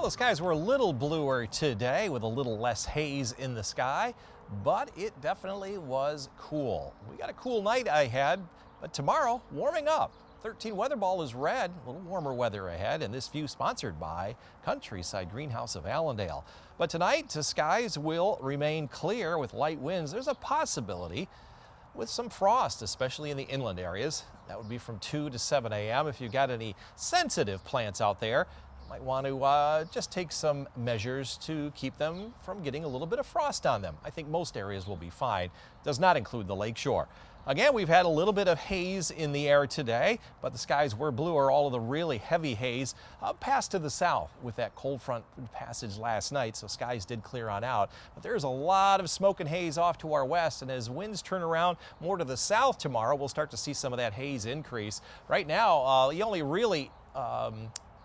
The skies were a little bluer today with a little less haze in the sky, but it definitely was cool. We got a cool night ahead, but tomorrow warming up. 13 weather ball is red, a little warmer weather ahead, and this view sponsored by Countryside Greenhouse of Allendale. But tonight, the skies will remain clear with light winds. There's a possibility with some frost, especially in the inland areas. That would be from 2 to 7 a.m. If you've got any sensitive plants out there, you might want to just take some measures to keep them from getting a little bit of frost on them. I think most areas will be fine. Does not include the lakeshore. Again, we've had a little bit of haze in the air today, but the skies were bluer. All of the really heavy haze passed to the south with that cold front passage last night, so skies did clear on out. But there's a lot of smoke and haze off to our west, and as winds turn around more to the south tomorrow, we'll start to see some of that haze increase. Right now, the only really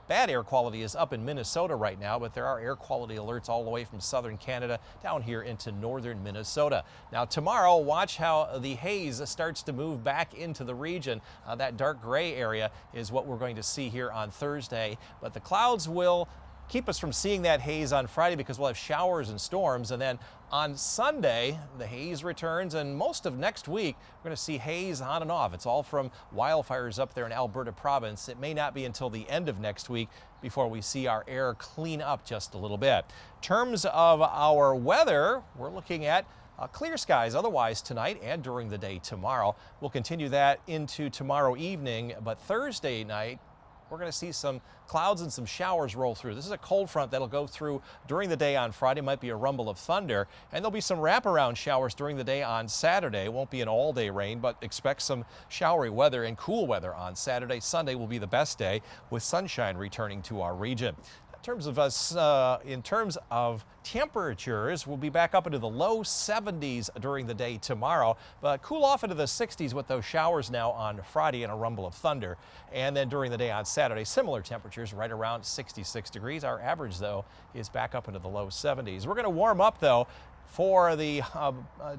bad air quality is up in Minnesota right now, but there are air quality alerts all the way from southern Canada down here into northern Minnesota. Now tomorrow, watch how the haze starts to move back into the region. That dark gray area is what we're going to see here on Thursday, but the clouds will keep us from seeing that haze on Friday because we'll have showers and storms, and then on Sunday the haze returns, and most of next week we're going to see haze on and off. It's all from wildfires up there in Alberta province. It may not be until the end of next week before we see our air clean up just a little bit. In terms of our weather, we're looking at clear skies otherwise tonight and during the day tomorrow. We'll continue that into tomorrow evening, but Thursday night we're going to see some clouds and some showers roll through. This is a cold front that'll go through during the day on Friday. Might be a rumble of thunder, and there'll be some wraparound showers during the day on Saturday. It won't be an all-day rain, but expect some showery weather and cool weather on Saturday. Sunday will be the best day with sunshine returning to our region. In terms of temperatures, we'll be back up into the low 70s during the day tomorrow, but cool off into the 60s with those showers now on Friday and a rumble of thunder. And then during the day on Saturday, similar temperatures right around 66 degrees. Our average, though, is back up into the low 70s. We're going to warm up, though, for the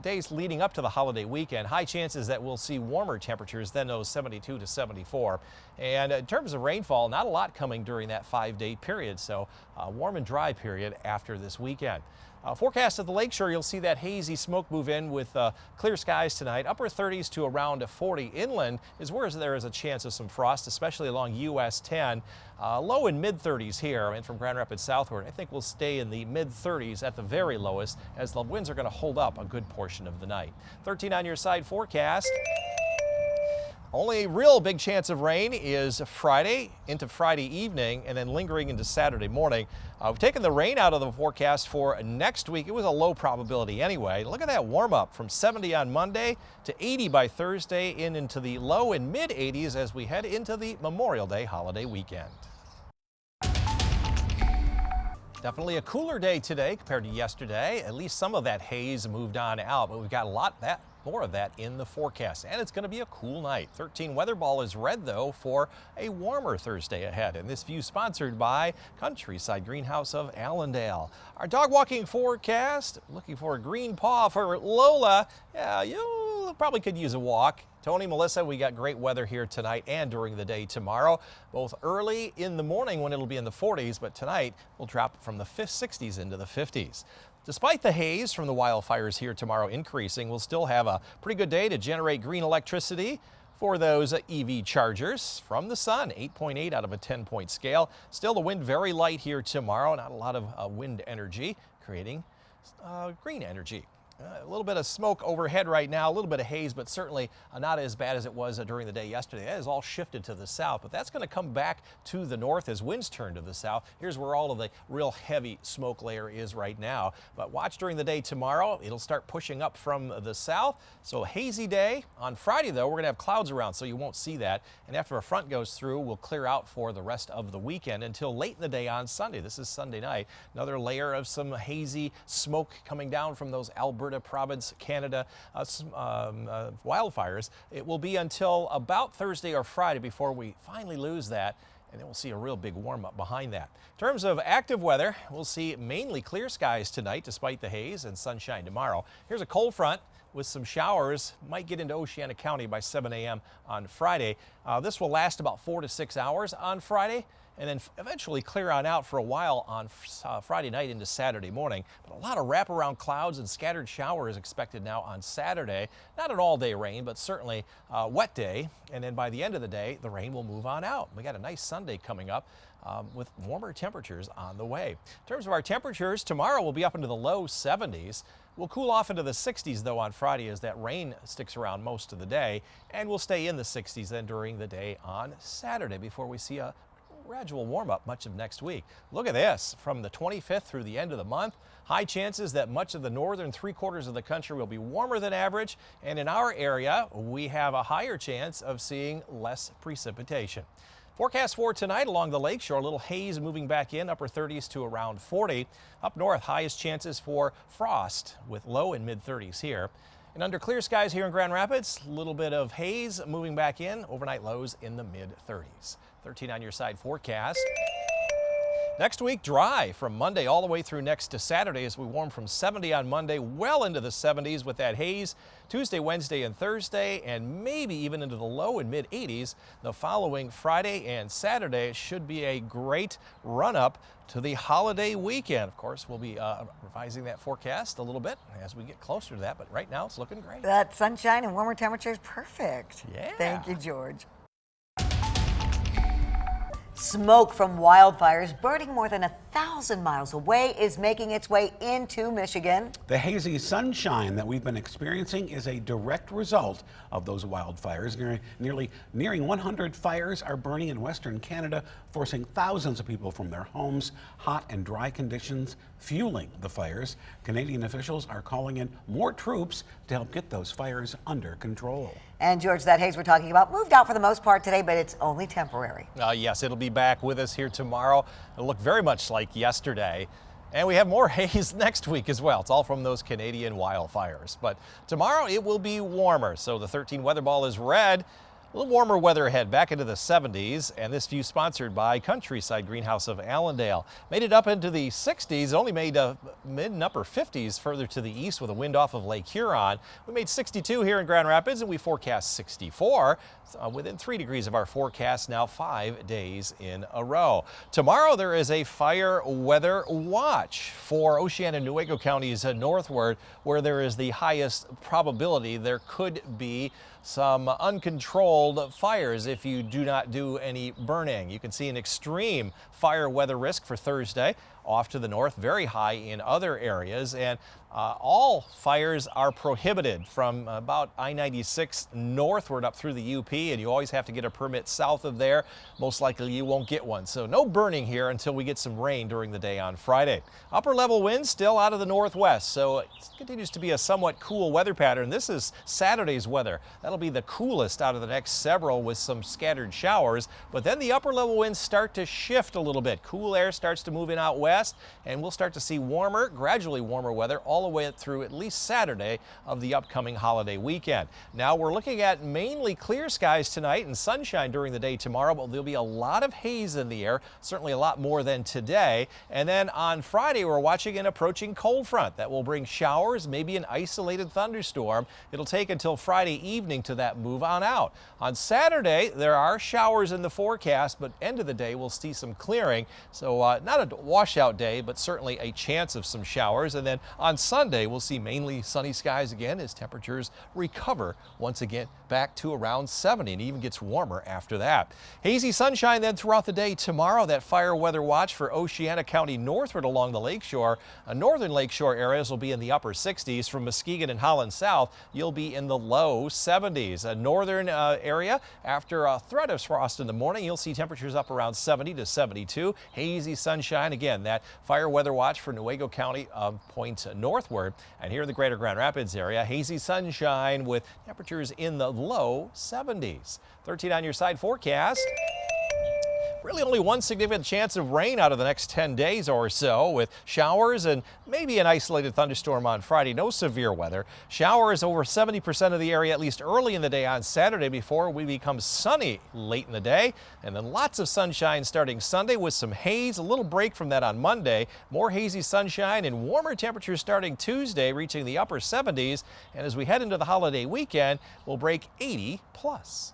days leading up to the holiday weekend. High chances that we'll see warmer temperatures than those 72 to 74. And in terms of rainfall, not a lot coming during that 5-day period, so a warm and dry period after this weekend. Forecast at the lakeshore, you'll see that hazy smoke move in with clear skies tonight. Upper 30s to around 40. Inland is where there is a chance of some frost, especially along US 10. Low in mid 30s here, and from Grand Rapids southward, I think we'll stay in the mid 30s at the very lowest, as the winds are going to hold up a good portion of the night. 13 on your side forecast. Only real big chance of rain is Friday into Friday evening and then lingering into Saturday morning. We've taken the rain out of the forecast for next week. It was a low probability anyway. Look at that warm up from 70 on Monday to 80 by Thursday, into the low and mid 80s as we head into the Memorial Day holiday weekend. Definitely a cooler day today compared to yesterday. At least some of that haze moved on out, but we've got a lot more of that in the forecast, and it's going to be a cool night. 13 weather ball is red, though, for a warmer Thursday ahead, and this view sponsored by Countryside Greenhouse of Allendale. Our dog walking forecast, looking for a green paw for Lola. Yeah, you probably could use a walk. Tony, Melissa, we got great weather here tonight and during the day tomorrow, both early in the morning when it'll be in the 40s, but tonight we'll drop from the 60s into the 50s. Despite the haze from the wildfires here tomorrow increasing, we'll still have a pretty good day to generate green electricity for those EV chargers from the sun. 8.8 out of a 10-point scale. Still the wind very light here tomorrow. Not a lot of wind energy, creating green energy. A little bit of smoke overhead right now, a little bit of haze, but certainly not as bad as it was during the day yesterday. That has all shifted to the south, but that's going to come back to the north as winds turn to the south. Here's where all of the real heavy smoke layer is right now. But watch during the day tomorrow. It'll start pushing up from the south. So a hazy day. On Friday, though, we're going to have clouds around, so you won't see that. And after a front goes through, we'll clear out for the rest of the weekend until late in the day on Sunday. This is Sunday night. Another layer of some hazy smoke coming down from those Alberta province, Canada wildfires. It will be until about Thursday or Friday before we finally lose that, and then we'll see a real big warm up behind that. In terms of active weather, we'll see mainly clear skies tonight despite the haze, and sunshine tomorrow. Here's a cold front with some showers. Might get into Oceana County by 7 a.m. on Friday. This will last about 4 to 6 hours on Friday, and then eventually clear on out for a while on Friday night into Saturday morning. But a lot of wraparound clouds and scattered showers expected now on Saturday. Not an all-day rain, but certainly a wet day. And then by the end of the day, the rain will move on out. We got a nice Sunday coming up with warmer temperatures on the way. In terms of our temperatures, tomorrow we'll be up into the low 70s. We'll cool off into the 60s, though, on Friday as that rain sticks around most of the day. And we'll stay in the 60s then during the day on Saturday before we see a gradual warm-up much of next week. Look at this. From the 25th through the end of the month, high chances that much of the northern three-quarters of the country will be warmer than average. And in our area, we have a higher chance of seeing less precipitation. Forecast for tonight along the lakeshore, a little haze moving back in, upper 30s to around 40. Up north, highest chances for frost with low and mid 30s here. And under clear skies here in Grand Rapids, a little bit of haze moving back in, overnight lows in the mid 30s. 13 on your side forecast. Next week, dry from Monday all the way through next to Saturday as we warm from 70 on Monday well into the 70s with that haze. Tuesday, Wednesday, and Thursday, and maybe even into the low and mid 80s. The following Friday and Saturday should be a great run-up to the holiday weekend. Of course, we'll be revising that forecast a little bit as we get closer to that, but right now it's looking great. That sunshine and warmer temperatures, perfect. Yeah. Thank you, George. Smoke from wildfires burning more than 1,000 miles away is making its way into Michigan. The hazy sunshine that we've been experiencing is a direct result of those wildfires. Nearing 100 fires are burning in western Canada, forcing thousands of people from their homes. Hot and dry conditions fueling the fires. Canadian officials are calling in more troops to help get those fires under control. And George, that haze we're talking about moved out for the most part today, but it's only temporary. Yes, it'll be back with us here tomorrow. It'll look very much like yesterday. And we have more haze next week as well. It's all from those Canadian wildfires. But tomorrow it will be warmer. So the 13 weather ball is red. A little warmer weather ahead, back into the 70s, and this view sponsored by Countryside Greenhouse of Allendale. Made it up into the 60s, only made mid and upper 50s further to the east with a wind off of Lake Huron. We made 62 here in Grand Rapids, and we forecast 64. Within 3 degrees of our forecast now 5 days in a row. Tomorrow there is a fire weather watch for Oceana and Newaygo counties northward, where there is the highest probability there could be some uncontrolled fires if you do not do any burning. You can see an extreme fire weather risk for Thursday off to the north, very high in other areas, and all fires are prohibited from about I-96 northward up through the UP, and you always have to get a permit south of there. Most likely you won't get one. So no burning here until we get some rain during the day on Friday. Upper level winds still out of the northwest, so it continues to be a somewhat cool weather pattern. This is Saturday's weather. That'll be the coolest out of the next several with some scattered showers, but then the upper level winds start to shift a little bit. Cool air starts to move in out west, and we'll start to see warmer, gradually warmer weather all the way through at least Saturday of the upcoming holiday weekend. Now we're looking at mainly clear skies tonight and sunshine during the day tomorrow, but there'll be a lot of haze in the air, certainly a lot more than today. And then on Friday, we're watching an approaching cold front that will bring showers, maybe an isolated thunderstorm. It'll take until Friday evening to that move on out. On Saturday, there are showers in the forecast, but end of the day, we'll see some clearing. So not a washout day, but certainly a chance of some showers. And then on Sunday, we'll see mainly sunny skies again as temperatures recover once again back to around 70, and even gets warmer after that. Hazy sunshine then throughout the day tomorrow. That fire weather watch for Oceana County northward along the lakeshore. Northern lakeshore areas will be in the upper 60s. From Muskegon and Holland south, you'll be in the low 70s. A northern area, after a threat of frost in the morning, you'll see temperatures up around 70 to 72. Hazy sunshine again. That fire weather watch for Newaygo County points northward. And here in the greater Grand Rapids area, hazy sunshine with temperatures in the low 70s. 13 on your side forecast. Really only one significant chance of rain out of the next 10 days or so, with showers and maybe an isolated thunderstorm on Friday. No severe weather. Showers over 70% of the area, at least early in the day on Saturday, before we become sunny late in the day. And then lots of sunshine starting Sunday with some haze. A little break from that on Monday. More hazy sunshine and warmer temperatures starting Tuesday, reaching the upper 70s. And as we head into the holiday weekend, we'll break 80 plus.